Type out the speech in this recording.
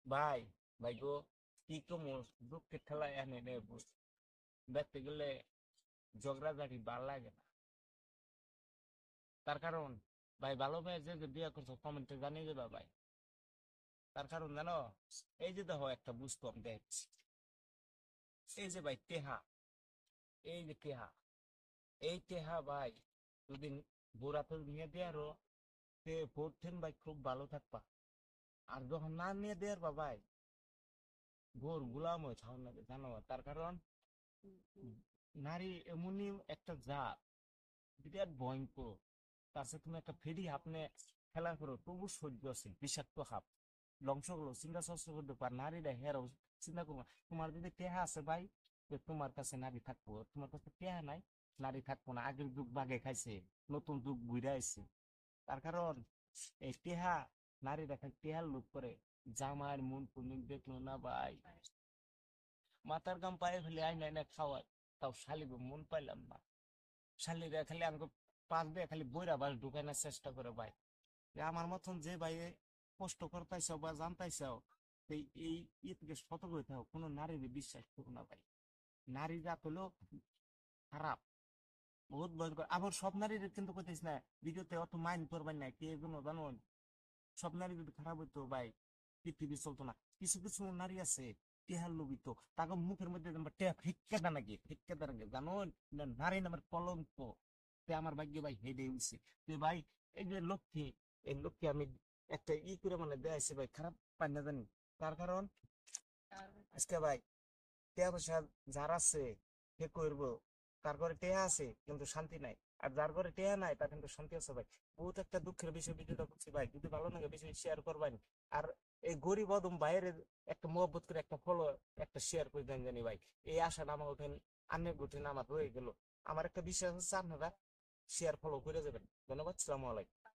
ভাই ভাই গো, কি কমু, দুঃখের ঠেলায় এনে নে দেখতে গেলে ঝগড়াঝাটি ভাল লাগে না। তার কারণ ভাই, ভালো মেয়ে যে বিয়ে করছো কমেন্টে জানিয়ে দেবা ভাই। তার কারণ জানো, এই যে দেখো একটা বুঝ কম দেখছি, এই যে ভাই টেহা, এই যে টেহা, এই টেহা ভাই যদি বোরাতে নিয়ে দেয়ারও তে পড়তেন ভাই খুব ভালো থাকবা। আর যখন না নিয়ে দেয়ার বা ভাই, গোর গুলাম হয়ে ছাড় লাগে জানো। তার কারণ নারী এমনই একটা জাত, বিরাট ভয়ঙ্কর। তার সাথে তুমি একটা ফেরি আপনি খেলা করো তবু সহ্য আছে, বিষাক্ত হাফ ধ্বংসগুলো চিন্তা চর্চা করতে পার নারীরা হেরাও চিন্তা করবো না। তোমার যদি টেহা আছে ভাই, যে তোমার কাছে নারী থাকবো, তোমার কাছে টেহা নাই, নারী থাকবো না। আগের যুগ বাগে খাইছে, নতুন যুগ ঘুরে আইছে। তার কারণ এই টেহা, নারীরা খালি টেহার লোক করে। জামার মন তুমি দেখলো না ভাই, মাথার গাম পায়ে ফেলে আইনা আইনা খাওয়ায়, তাও শালিব মন পাইলাম না। শালিরা খালি আমাকে পাশ দিয়ে খালি বইরা বাস ঢুকানোর চেষ্টা করে ভাই। যে আমার মতন যে ভাই কষ্ট করতেছ বা জানতাইছ, এই এই ই থেকে সতর্ক হইতে হবে, কোনো নারীর বিশ্বাস করো না ভাই। নারী জাত হলো খারাপ, বহুত ভয়ঙ্কর। আবার সব নারীর কিন্তু কইতেছ না, ভিডিওতে অত মাইন্ড করবেন না, কে জন্য জানো, সব নারী যদি খারাপ হইতো ভাই, পৃথিবী চলতো না। কিছু কিছু নারী আছে টেহার লোভিত, তাকে মুখের মধ্যে টেহা ফিক্কা দা নাকি, ফিক্কা দা নাকি জানো, নারী নামের কলঙ্ক। তে আমার ভাগ্যে ভাই হেডে উঠছে। তে ভাই, এই যে লক্ষ্মী, এই লক্ষ্মী আমি একটা করে মানে দেয়াইছে ভাই, খারাপ পাই না জানি। তার কারণ আজকে ভাই টেহা পয়সা যার আছে সে করবো, তার ঘরে টেহা আছে কিন্তু শান্তি নাই। আর যার ঘরে টেহা নাই তার কিন্তু শান্তি আছে ভাই। বহুত একটা দুঃখের বিষয় ভিডিওটা করছি ভাই, যদি ভালো লাগে বিষয় শেয়ার করবেন। আর এই গরিব অদম বাইরে একটা মহব্বত করে একটা ফলো, একটা শেয়ার করে দেন জানি ভাই। এই আশা নামা ওঠেন, আন্নের ঘটে আমার রয়ে গেল। আমার একটা বিশ্বাস হচ্ছে আপনারা শেয়ার ফলো করে যাবেন। ধন্যবাদ, সালামু আলাইকুম।